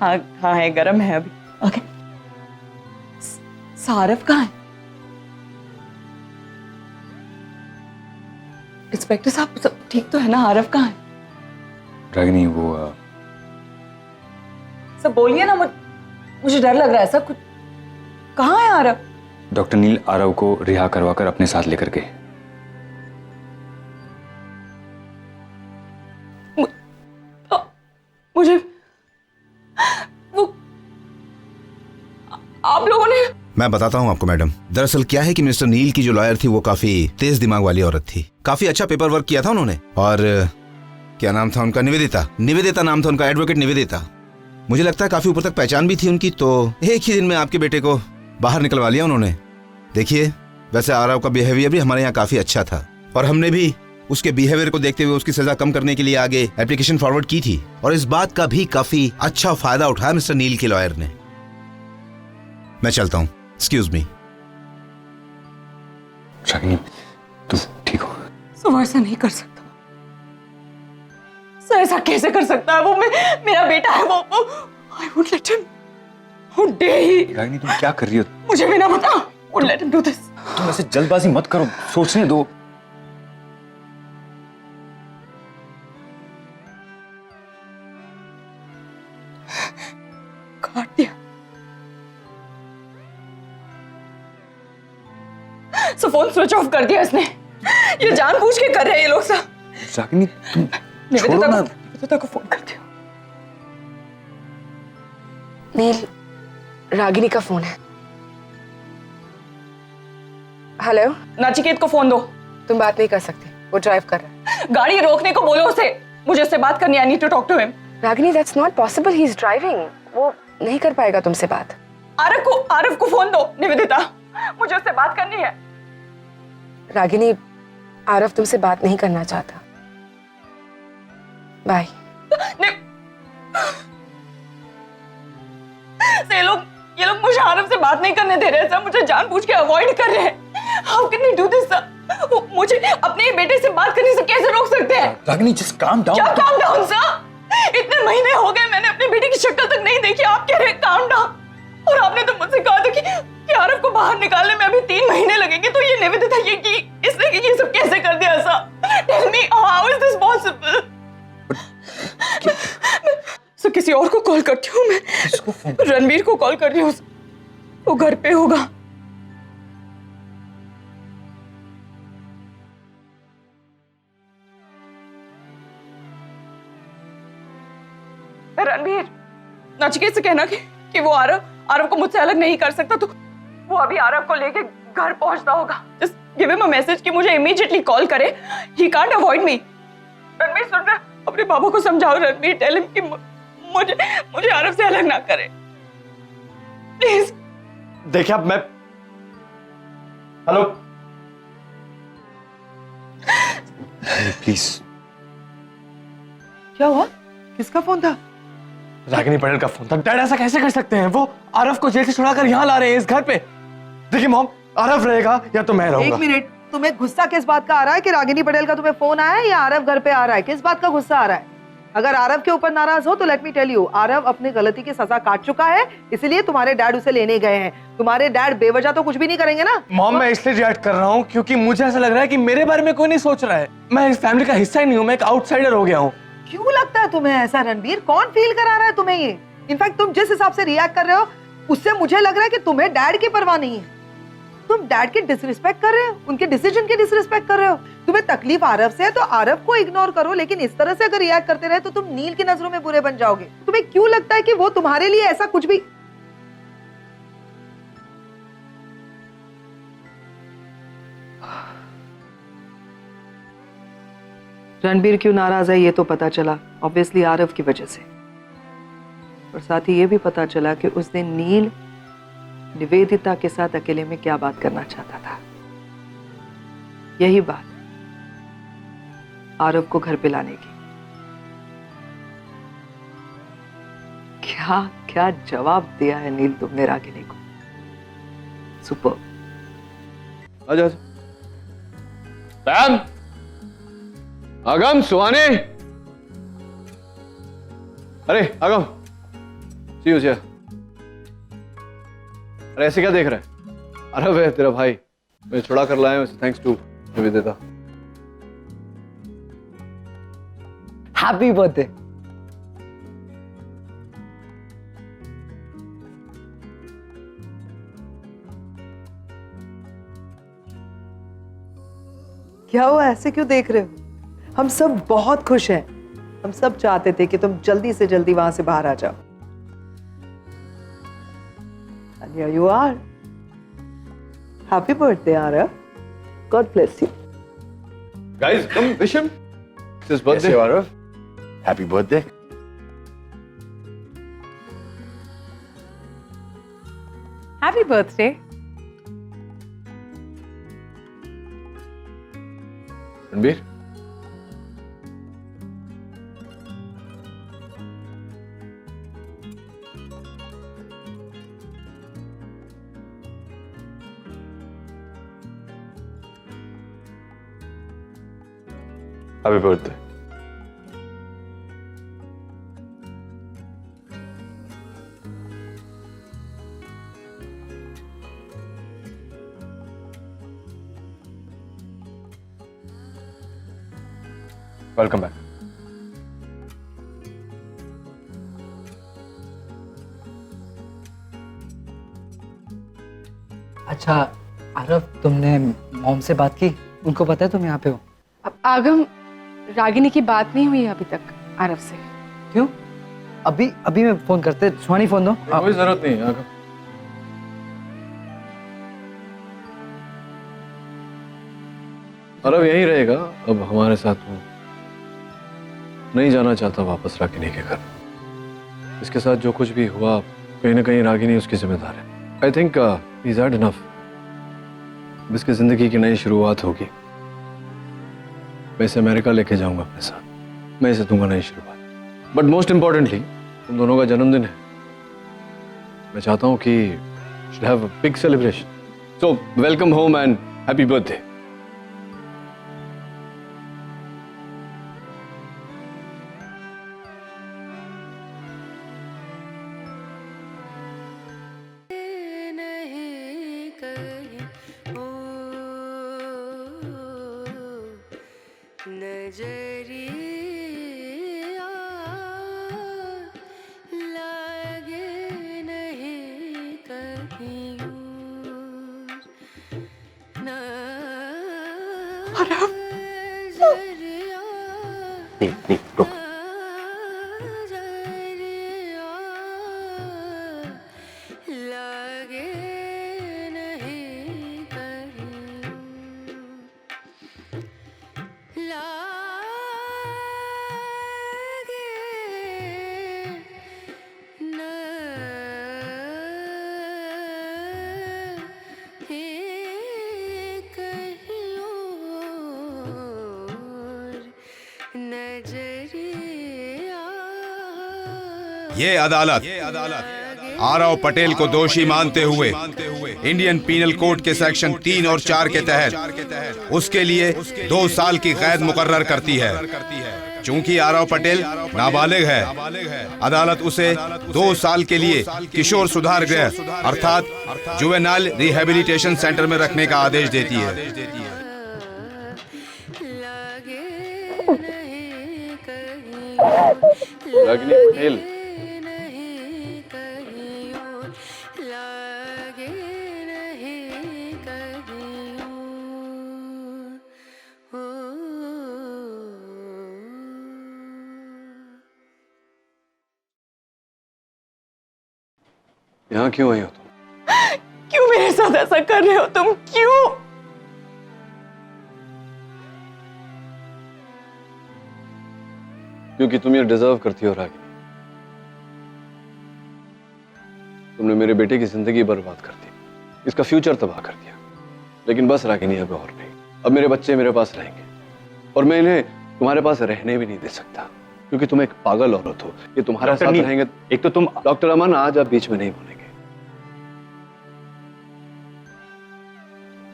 हाँ हाँ है, गर्म है अभी। ओके। सारव कहाँ है? इंस्पेक्टर साहब सब ठीक तो है ना? आरव कहाँ है? रागिनी वो सब बोलिए ना, मुझे डर लग रहा है सब कुछ। कहाँ है आरव? डॉक्टर नील आरव को रिहा करवाकर अपने साथ लेकर गए। मुझे वो आप लोगों ने। मैं बताता हूँ आपको मैडम, दरअसल क्या है कि मिस्टर नील की जो लॉयर थी वो काफी तेज दिमाग वाली औरत थी। काफी अच्छा पेपर वर्क किया था उन्होंने। और क्या नाम था उनका? निवेदिता नाम था उनका, एडवोकेट निवेदिता। मुझे लगता है काफी ऊपर तक पहचान भी थी उनकी, तो एक ही दिन में आपके बेटे को बाहर निकलवा लिया उन्होंने। देखिए, वैसे आरव का बिहेवियर भी हमारे यहाँ काफी अच्छा था और हमने भी उसके बिहेवियर को देखते हुए उसकी सजा कम करने के लिए आगे एप्लीकेशन फॉरवर्ड की थी और इस बात का भी काफी अच्छा फायदा उठाया मिस्टर नील के लॉयर ने। मैं चलता हूँ, एक्सक्यूज मी। रागिनी तुम ठीक हो? सो ऐसा नहीं कर सकता सर, ऐसा कैसे कर सकता है? वो मेरा बेटा है। वो I would let him. How dare he. Ragini तुम क्या कर रही हो? मुझे भी ना बता। Would let him do this. तुम ऐसे जल्दबाजी मत करो, सोचने दो। काट दिया। सो फोन स्विच ऑफ कर दिया इसने। ये जानबूझ के कर रहे हैं ये लोग सब। रागिनी तुम छोड़ो ना। निवेदिता को फोन करती हूँ। नील, रागिनी का फोन है। हेलो। नचिकेत को फोन दो। तुम बात नहीं कर सकते, वो ड्राइव कर रहा है। गाड़ी रोकने को बोलो उसे। मुझे उससे बात करनी है। I need to talk to him. Ragini, that's not possible, he is driving. वो नहीं कर पाएगा तुमसे बात। आरव को फोन दो। निवेदिता, मुझे उससे बात करनी है। रागिनी, आरव तुमसे बात नहीं करना चाहता। बाय। ये लोग मुझे आरव से बात नहीं करने दे रहे सर। मुझे जानबूझ के अवॉइड कर रहे हैं। How can they do this sir? मुझे अपने बेटे से बात करने से कैसे रोक सकते हैं? Ragini just calm down. क्या काम डाउन सर? इतने महीने हो गए मैंने अपने बेटे की शक्ल तक नहीं देखी। आप कह रहे हैं काम डाउन? और आपने तो मुझसे कहा था कि आरव को बाहर निकालने में अभी 3 महीने लगेंगे। तो ये निवेदिता इसने ये सब कैसे कर दिया sir? Tell me how is this possible? Sir किसी और को कॉल करती हूँ मैं। रणवीर को कॉल कर रही हूँ, वो घर पे होगा। रणवीर, नचिकेत से कहना कि वो आरव को मुझसे अलग नहीं कर सकता। तो वो अभी आरव को लेके घर पहुंचता होगा। Just give him a message कि मुझे इमीडिएटली कॉल करे। ही कांट अवॉइड मी। रणवीर सुन रहा? अपने बाबा को समझाओ रणवीर। टेल हिम कि मुझे आरव से अलग ना करे प्लीज। देखिए अब मैं हेलो प्लीज। क्या हुआ? किसका फोन था? रागिनी पटेल का फोन था। डैड ऐसा कैसे कर सकते हैं? वो आरव को जेल से छुड़ाकर यहाँ ला रहे हैं इस घर पे। देखिए मॉम, आरव रहेगा या तो मैं रहूंगा। एक मिनट, तुम्हें गुस्सा किस बात का आ रहा है कि रागिनी पटेल का तुम्हें फोन आया है या आरव घर पे आ रहा है? किस बात का गुस्सा आ रहा है? अगर आरव के ऊपर नाराज हो तो let me tell you, Aarav अपनी गलती की सजा काट चुका है, इसलिए तुम्हारे डैड उसे लेने गए हैं। तुम्हारे डैड बेवजह तो कुछ भी नहीं करेंगे ना। मॉम मैं इसलिए रिएक्ट कर रहा हूँ क्योंकि मुझे ऐसा लग रहा है कि मेरे बारे में कोई नहीं सोच रहा है। मैं इस फैमिली का हिस्सा ही नहीं हूँ, मैं एक आउटसाइडर हो गया हूँ। क्यों लगता है तुम्हें ऐसा रणबीर? कौन फील करा रहा है तुम्हें ये? इनफैक्ट तुम जिस हिसाब से रिएक्ट कर रहे हो उससे मुझे लग रहा है कि तुम्हें डैड की परवाह नहीं है। तुम डैड की डिसरिस्पेक्ट कर रहे हो, उनके डिसीजन की डिसरिस्पेक्ट कर रहे हो। तुम्हें तकलीफ आरव से है तो आरव को इग्नोर करो, लेकिन इस तरह से अगर रिएक्ट करते रहे तो तुम नील की नजरों में बुरे बन जाओगे। तुम्हें क्यों लगता है कि वो तुम्हारे लिए ऐसा कुछ भी? रणबीर क्यों नाराज है ये तो पता चला, ऑब्वियसली आरव की वजह से। और साथ ही ये भी पता चला कि उस दिन नील निवेदिता के साथ अकेले में क्या बात करना चाहता था। यही बात आरव को घर पे लाने की। क्या क्या जवाब दिया है नील तुमने रागिनी को। सुपर। आजा पैम, आगम, सुहाने, अरे आगम, सी यू अरे ऐसे क्या देख रहा है? अरब है तेरा भाई, मैं छुड़ा कर लाया हूँ, thanks to Nivedita. Happy birthday. क्या हुआ, ऐसे क्यों देख रहे हो? हम सब बहुत खुश हैं। हम सब चाहते थे कि तुम जल्दी से जल्दी वहां से बाहर आ जाओ। And here you are. Happy birthday, Arav. God bless you. Guys, come wish him. It's his birthday. Yes, Arav. Happy birthday. Happy birthday. Ranbir, Happy birthday. Welcome back. अच्छा आरव, तुमने मॉम से बात की? उनको पता है तुम यहाँ पे हो? अब आगम, रागिनी की बात नहीं हुई अभी तक आरव से। क्यों? अभी अभी मैं फोन करते। सुहानी फोन दो। कोई जरूरत नहीं है। अरब यहीं रहेगा अब हमारे साथ। वो नहीं जाना चाहता वापस रागिनी के घर। इसके साथ जो कुछ भी हुआ, कहीं ना कहीं रागिनी उसकी जिम्मेदार है। I think he is had enough. इसकी जिंदगी की नई शुरुआत होगी। मैं इसे अमेरिका लेके जाऊंगा अपने साथ। मैं इसे दूंगा नई शुरुआत। बट मोस्ट इंपॉर्टेंटली तुम दोनों का जन्मदिन है। मैं चाहता हूं कि should have a big celebration. So welcome home and happy birthday. नहीं, रुक। ये अदालत आरव पटेल को दोषी मानते हुए इंडियन पीनल कोड के सेक्शन 3 और 4 के तहत उसके लिए 2 साल की कैद मुकर्रर करती है। चूंकि आरव पटेल नाबालिग है, अदालत उसे 2 साल के लिए किशोर सुधार गृह अर्थात जुवेनाइल रिहेबिलिटेशन सेंटर में रखने का आदेश देती है। रागिनी पटेल, यहाँ क्यों आई हो तुम? क्यों मेरे साथ ऐसा कर रहे हो तुम? क्यों? क्योंकि तुम ये डिजर्व करती हो रागिनी। तुमने मेरे बेटे की जिंदगी बर्बाद कर दी, इसका फ्यूचर तबाह कर दिया। लेकिन बस रागिनी, अब और नहीं। अब मेरे बच्चे मेरे पास रहेंगे और मैं इन्हें तुम्हारे पास रहने भी नहीं दे सकता, क्योंकि तुम एक पागल औरत हो। ये तुम्हारे साथ रहेंगे। एक तो तुम डॉक्टर अमन, आज आप बीच में नहीं बोलेंगे।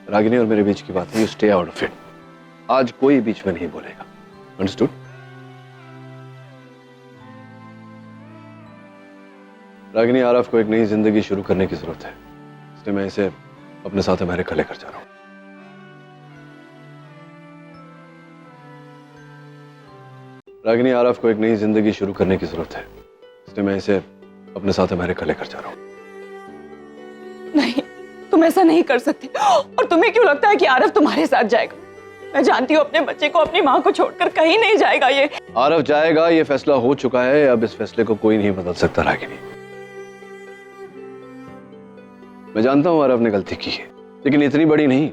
रागिनी और मेरे बीच की बात है, you stay out of it. आज कोई बीच में नहीं बोलेगा। अंडरस्टूड? रागिनी, आरव को एक नई जिंदगी शुरू करने की जरूरत है, इसलिए मैं इसे अपने साथ अमेरिका लेकर जा रहा हूं। रागिनी, आरव को एक नई जिंदगी शुरू करने की जरूरत है, इसलिए मैं इसे अपने साथ अमेरिका लेकर जा रहा हूं। नहीं, तुम ऐसा नहीं कर सकते। और तुम्हें क्यों लगता है कि आरव तुम्हारे साथ जाएगा? मैं जानती हूँ अपने बच्चे को अपनी माँ को छोड़कर कहीं नहीं जाएगा। ये आरव जाएगा, ये फैसला हो चुका है, अब इस फैसले को कोई नहीं बदल सकता। रागिनी, मैं जानता हूं आरव ने गलती की है, लेकिन इतनी बड़ी नहीं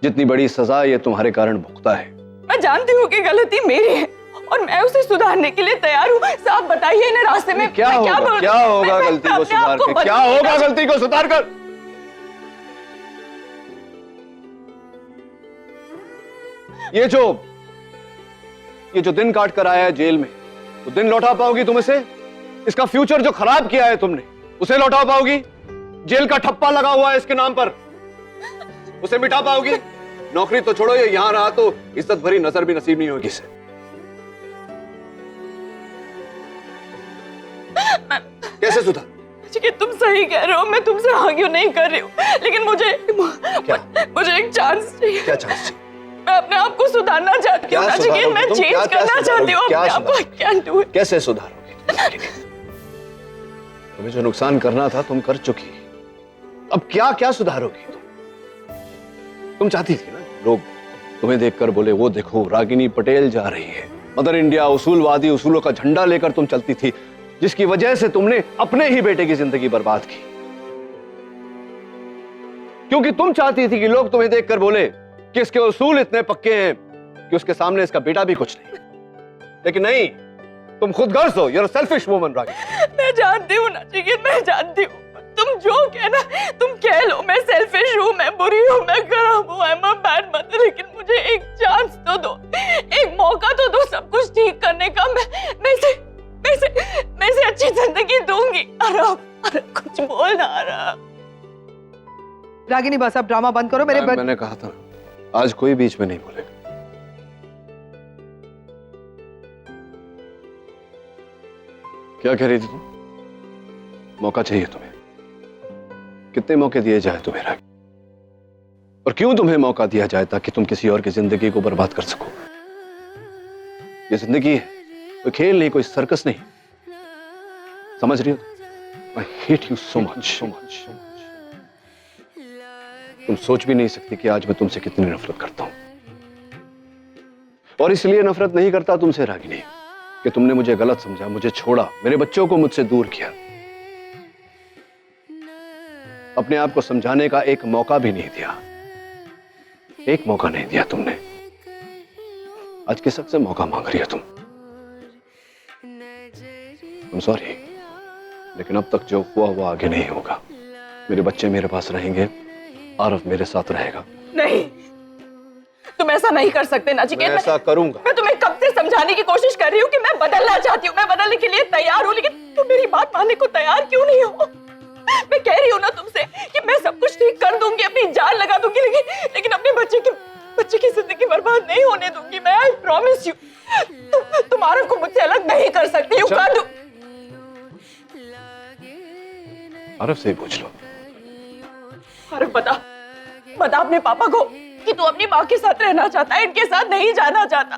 जितनी बड़ी सजा ये तुम्हारे कारण भुगता है। मैं जानती हूँ कि गलती मेरी है और मैं उसे सुधारने के लिए तैयार हूँ। साफ बताइए इन्हें रास्ते में क्या मैं होगा? बोलूं? क्या होगा मैं गलती को अपने आप सुधार के? बदलूंगी। क्या होगा गलती को सुधार कर? ये जो दिन काट कर आया है जेल में, वो दिन लौटा पाओगी तुम इसे? इसका फ्यूचर जो खराब किया है तुमने, उसे लौटा पाओगी? जेल का ठप्पा लगा हुआ है इसके नाम पर, उसे मिटा पाओगी? नौकरी तो छोड़ो, ये यहां रहा तो इज्जत भरी नजर भी नसीब नहीं होगी इसे। कैसे सुधार? कि तुम सही कह रहे हो, मैं तुमसे आर्ग्यू नहीं कर रही हूँ, लेकिन मुझे एक चांस चाहिए। क्या चांस चाहिए? मैं अपने आप को सुधारना चाहती हूँ। मैं चेंज करना चाहती हूँ अपने आप को। I can't do it। कैसे सुधारोगी? तुम्हें जो नुकसान करना था तुम कर चुकी, अब क्या क्या सुधारोगी तुम चाहती थी ना लोग तुम्हें देखकर बोले, वो देखो रागिनी पटेल जा रही है। मदर इंडिया, उसूलवादी उसूलों का झंडा लेकर तुम चलती थी, जिसकी वजह से तुमने अपने ही बेटे की जिंदगी बर्बाद की, क्योंकि तुम चाहती थी कि लोग तुम्हें देखकर बोले कि इसके उसूल इतने पक्के हैं कि उसके सामने इसका बेटा भी कुछ नहीं। लेकिन नहीं, तुम खुद गर्ज हो, you're a selfish woman, Ragini. मैं जानती हूँ नचिकेत, मैं जानती हूँ। तुम जो कहना तुम कह लो, मैं सेल्फिश हूँ, मैं बुरी हूँ, मैं खराब हूँ, I'm a bad mother, लेकिन मुझे एक चांस तो दो, एक मौका तो दो सब कुछ ठीक करने का। मैं इसे अच्छी जिंदगी दूंगी। आरव, कुछ बोल ना आरव। रागिनी बस अब ड्रामा बंद करो। मैंने कहा था आज कोई बीच में नहीं बोलेगा। क्या कह रही थी तुम? मौका चाहिए तुम्हें? कितने मौके दिए जाए तुम्हें रागिनी? और क्यों तुम्हें मौका दिया जाए? ताकि तुम किसी और की जिंदगी को बर्बाद कर सको। ये जिंदगी है, कोई खेल नहीं, कोई सर्कस नहीं, समझ रही हो? I hate you so much, so much, so much. तुम सोच भी नहीं सकती कि आज मैं तुमसे कितनी नफरत करता हूं। और इसलिए नफरत नहीं करता तुमसे रागिनी कि तुमने मुझे गलत समझा, मुझे छोड़ा, मेरे बच्चों को मुझसे दूर किया। अपने आप को समझाने का एक मौका भी नहीं दिया, एक मौका नहीं दिया तुमने। आज किस हक से मौका मांग रही हो तुम? I'm sorry, लेकिन अब तक जो हुआ वो आगे नहीं होगा। मेरे बच्चे मेरे पास रहेंगे, आरव मेरे साथ रहेगा। नहीं, तुम ऐसा नहीं कर सकते नचिकेत। मैं ऐसा करूंगा। मैं तुम्हें कब से समझाने की कोशिश कर रही हूँ कि मैं बदलना चाहती हूँ, मैं बदलने के लिए तैयार हूँ, लेकिन तुम मेरी बात मानने को तैयार क्यों नहीं हो? मैं कह रही हूँ ना तुमसे कि मैं सब कुछ ठीक कर दूंगी, अपनी जान लगा दूंगी, लेकिन अपने बच्चे की जिंदगी बर्बाद नहीं होने दूंगी मैं। I promise you. तुम आरव को मुझसे अलग नहीं कर सकती। You can't do. आरव से ही पूछ लो। आरव बता अपने पापा को कि तू अपनी माँ के साथ रहना चाहता है, इनके साथ नहीं जाना चाहता।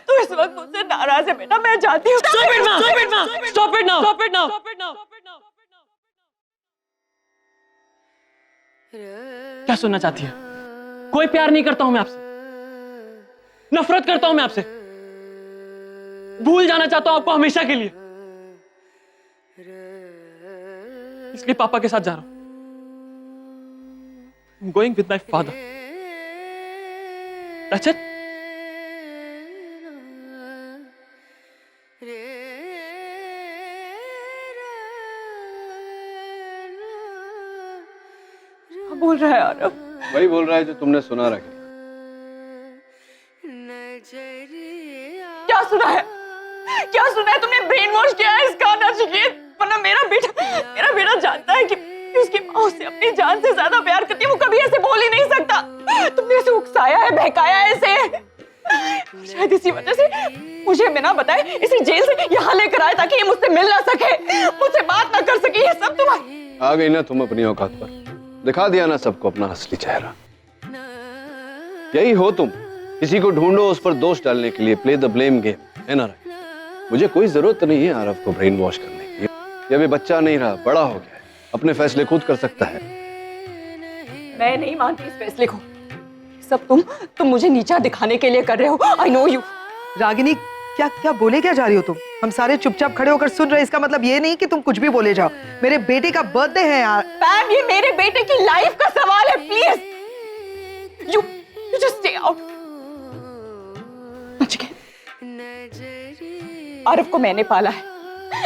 तू इस वक्त मुझसे नाराज है बेटा, मैं जाती हूँ। Stop it now! Stop it now! क्या सुनना चाहती है? कोई प्यार नहीं करता हूं मैं आपसे, नफरत करता हूं मैं आपसे, भूल जाना चाहता हूं आपको हमेशा के लिए। इसलिए पापा के साथ जा रहा हूं। I'm going with my father. That's it. बोल रहा है आरव? वही बोल रहा है जो तुमने सुना रखा। क्या सुना है? क्या सुना है? तुमने ब्रेन वॉश किया है इसका नचिकेत। वरना मेरा बेटा जानता है कि उसकी माँ उसे अपनी जान से ज्यादा प्यार करती है। वो कभी ऐसे बोल ही नहीं सकता। तुमने उसे उकसाया है, बहकाया है इसे। शायद इसी वजह से मुझे बिना बताए इसे जेल से यहाँ लेकर आए ताकि ये मुझसे मिल ना सके, मुझसे बात ना कर सके। ये आ गई ना तुम अपनी औकात पर, दिखा दिया ना सबको अपना असली चेहरा। यही हो तुम, किसी को ढूंढो उस पर दोष डालने के लिए, प्ले द ब्लेम गेम, है ना? मुझे कोई जरूरत नहीं है आरव को ब्रेन वॉश करने की। ये अभी बच्चा नहीं रहा, बड़ा हो गया है, अपने फैसले खुद कर सकता है। मैं नहीं मानती इस फैसले को। सब तुम मुझे नीचा दिखाने के लिए कर रहे हो। I know you. रागिनी, क्या क्या बोले क्या जा रही हो तुम? हम सारे चुपचाप खड़े होकर सुन रहे हैं, इसका मतलब ये नहीं कि तुम कुछ भी बोले जाओ। मेरे बेटे का बर्थडे है यार। मैम, ये मेरे बेटे की लाइफ का सवाल है। Please you just stay out. Aarav को मैंने पाला है,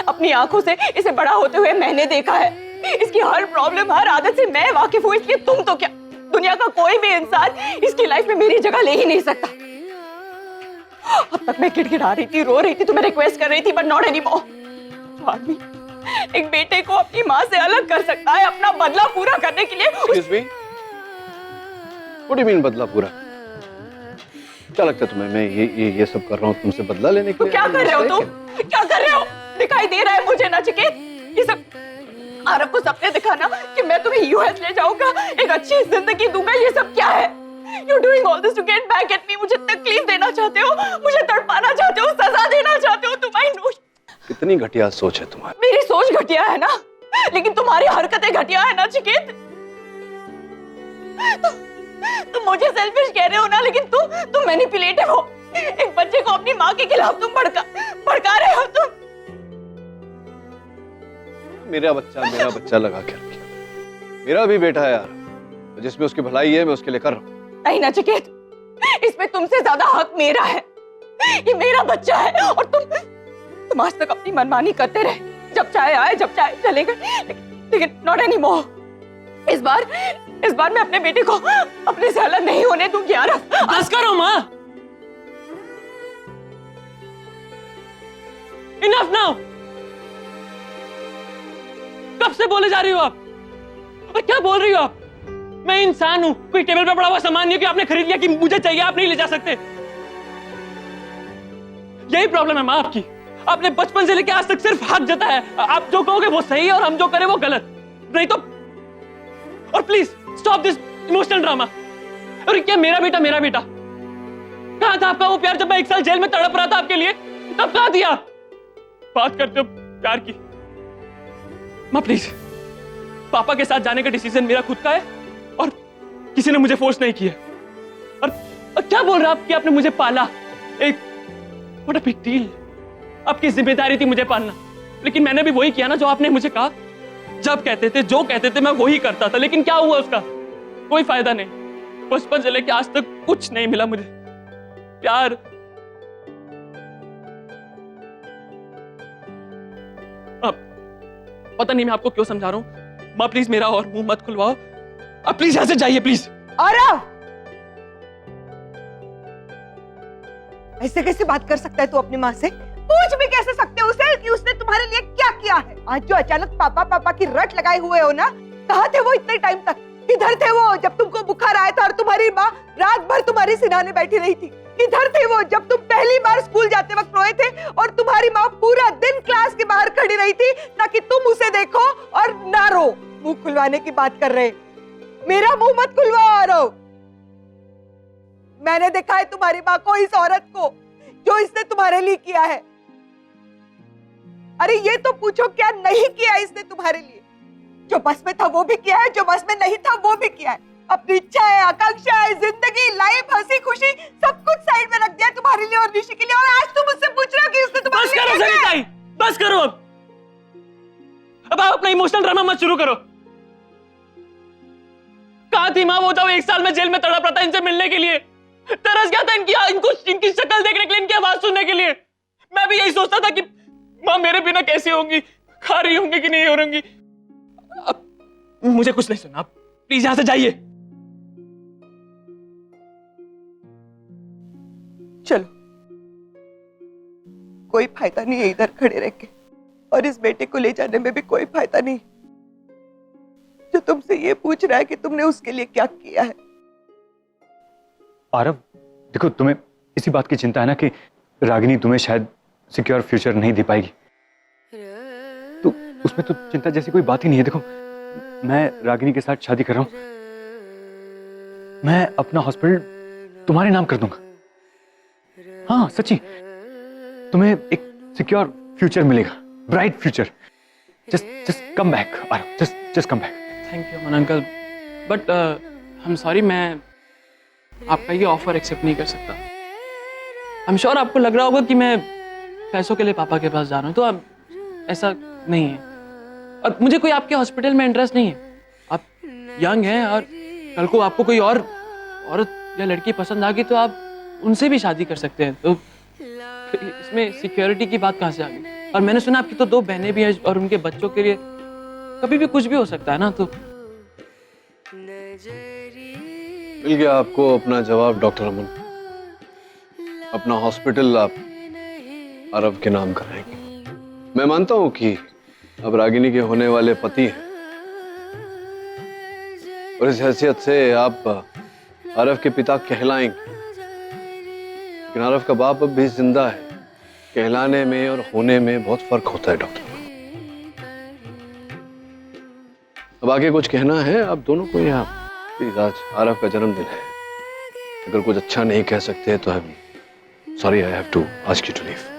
अपनी आंखों से इसे बड़ा होते हुए मैंने देखा है। इसकी हर प्रॉब्लम, हर आदत से मैं वाकिफ हूँ, इसलिए तुम तो क्या, दुनिया का कोई भी इंसान इसकी लाइफ में मेरी जगह ले ही नहीं सकता। अब तक मैं किड़किड़ा रही थी, रो रही थी, तुम्हें रिक्वेस्ट कर रही थी, बट नॉट एनीमोर। तो आदमी एक बेटे को अपनी माँ से अलग कर सकता है अपना बदला पूरा करने के लिए। Excuse me? What do you mean बदला पूरा? क्या लगता है तुम्हें मैं ये सब कर रहा हूँ तुमसे बदला लेने के तो लिए? क्या कर रहे हो तुम? क्या कर रहे हो? दिखाई दे रहा है मुझे नचिकेत, ये सब आरव को सपने दिखाना कि मैं तुम्हें यूएस ले जाऊंगा, एक अच्छी जिंदगी दूंगा, ये सब क्या है? You're doing all this to get back at me. मुझे तकलीफ देना चाहते हो, मुझे तड़पाना चाहते हो, सजा देना चाहते हो तुम। I know। कितनी घटिया सोच है तुम्हारी। मेरी सोच घटिया है ना, लेकिन तुम्हारी हरकतें घटिया है ना चिकेत। तुम मुझे सेल्फिश कह रहे हो ना, लेकिन तुम मैनिपुलेटिव हो। एक बच्चे को अपनी माँ के खिलाफ तुम भड़का रहे हो तुम। मेरा बच्चा लगा के रखिए। मेरा भी बेटा है यार, जिसमें उसकी भलाई है मैं उसके लिए कर रहा हूँ। नहीं नचिकेत, इसमें तुमसे ज्यादा हक मेरा है। ये मेरा बच्चा है और तुम आज तक अपनी मनमानी करते रहे, जब चाहे आए जब चाहे चले गए, लेकिन नॉट एनीमोर। इस बार मैं अपने बेटे को अपने से अलग नहीं होने दूंगी। आरव, बस करो माँ। Enough now. कब से बोले जा रही हो आप? और क्या बोल रही हो आप? मैं इंसान हूं, कोई टेबल पे पड़ा हुआ सामान नहीं है कि आपने खरीद लिया कि मुझे चाहिए आप नहीं ले जा सकते। यही प्रॉब्लम है माँ आपकी। आपने बचपन से लेकर आज तक सिर्फ हक जताया है। आप जो कहोगे वो सही है और हम जो करें वो गलत, नहीं तो। और please stop this emotional drama. और क्या मेरा बेटा कहां था आपका वो प्यार जब मैं 1 साल जेल में तड़प रहा था आपके लिए? तब कहां दिया? बात करते हो प्यार की। माँ प्लीज, पापा के साथ जाने का डिसीजन मेरा खुद का है और किसी ने मुझे फोर्स नहीं किया। और क्या बोल रहा आप कि आपने मुझे पाला? एक व्हाट अ बिग डील। आपकी जिम्मेदारी थी मुझे पालना, लेकिन मैंने भी वही किया ना जो आपने मुझे कहा। जब कहते थे, जो कहते थे, मैं वही करता था। लेकिन क्या हुआ उसका? कोई फायदा नहीं। बचपन से लेकर आज तक कुछ नहीं मिला मुझे। प्यार, पता नहीं मैं आपको क्यों समझा रहा हूं। माँ प्लीज मेरा और मुंह मत खुलवाओ। आप प्लीज यहां से जाइए प्लीज। आरव, ऐसे कैसे बात कर सकता है तू अपनी माँ से? पूछ भी कैसे सकते हो उसे कि उसने तुम्हारे लिए क्या किया है? आज जो अचानक पापा की रट लगाए हुए हो ना, कहाँ थे वो इतने टाइम तक? किधर थे वो जब तुमको बुखार आया था और तुम्हारी माँ रात भर तुम्हारी सिरहाने बैठी रही थी? किधर थे वो जब तुम पहली बार स्कूल जाते वक्त रोए थे और तुम्हारी माँ पूरा दिन क्लास के बाहर खड़ी रही थी ताकि तुम उसे देखो और ना रो? मुंह खुलवाने की बात कर रहे, मेरा मुंह मत खुलवाओ आरव। मैंने देखा है तुम्हारी माँ को, इस औरत को, जो इसने तुम्हारे लिए किया है। अरे ये तो पूछो क्या नहीं किया इसने तुम्हारे लिए? जो बस में था वो भी किया है, जो बस में नहीं था वो भी किया है। अपनी इच्छा है, आकांक्षा है, जिंदगी, लाइफ, हंसी खुशी सब कुछ साइड में रख दिया तुम्हारे लिए और ऋषि के लिए। और आज तुम मुझसे पूछ रहे हो कि उसने तुम्हारे लिए क्या किया है? बस करो अब आप अपना इमोशनल ड्रामा मत शुरू करो। कहां थी माँ वो जब 1 साल में जेल में तड़प रहा था इनसे मिलने के लिए? तरस गया था इनकी शक्ल देखने के लिए, इनकी आवाज सुनने के लिए। मैं भी यही सोचता था कि माँ मेरे बिना कैसी होंगी, खा रही होंगी कि नहीं हो रही। अब मुझे कुछ नहीं सुना, आप प्लीज यहां से जाइए। चलो, कोई फायदा नहीं है इधर खड़े रह के, और इस बेटे को ले जाने में भी कोई फायदा नहीं। जो तुमसे ये पूछ रहा है कि तुमने उसके लिए क्या किया है। आरव, देखो तुम्हें इसी बात की चिंता है ना कि रागिनी तुम्हें शायद सिक्योर फ्यूचर नहीं दे पाएगी, तो उसमें तो चिंता जैसी कोई बात ही नहीं है। देखो मैं रागिनी के साथ शादी कर रहा हूँ। मैं अपना हॉस्पिटल तुम्हारे नाम कर दूंगा। हाँ सच्ची, तुम्हें एक सिक्योर फ्यूचर मिलेगा, bright future. Just come back Aarav, just come back. Thank you Aman uncle, but I am sorry, मैं आपका ये ऑफर एक्सेप्ट नहीं कर सकता। आई एम श्योर आपको लग रहा होगा कि मैं पैसों के लिए पापा के पास जा रहा हूँ, तो अब ऐसा नहीं है। और मुझे कोई आपके हॉस्पिटल में इंटरेस्ट नहीं है। आप यंग हैं और कल को आपको कोई और औरत या लड़की पसंद आ गई तो आप उनसे भी शादी कर सकते हैं। तो इसमें सिक्योरिटी की बात कहाँ से आ गई? और मैंने सुना आपकी तो 2 बहनें भी हैं और उनके बच्चों के लिए कभी भी कुछ भी हो सकता है ना। तो मिल गया आपको अपना जवाब डॉक्टर अमन। अपना हॉस्पिटल आप आरव के नाम कराएंगे। मैं मानता हूं कि अब रागिनी के होने वाले पति हैं और इस हैसियत से आप आरव के पिता कहलाएंगे, लेकिन आरव का बाप अब भी जिंदा है। कहलाने में और होने में बहुत फर्क होता है डॉक्टर। अब आगे कुछ कहना है आप दोनों को? यहाँ प्लीज, आज आरव का जन्मदिन है, अगर कुछ अच्छा नहीं कह सकते तो sorry, I have to ask you to leave.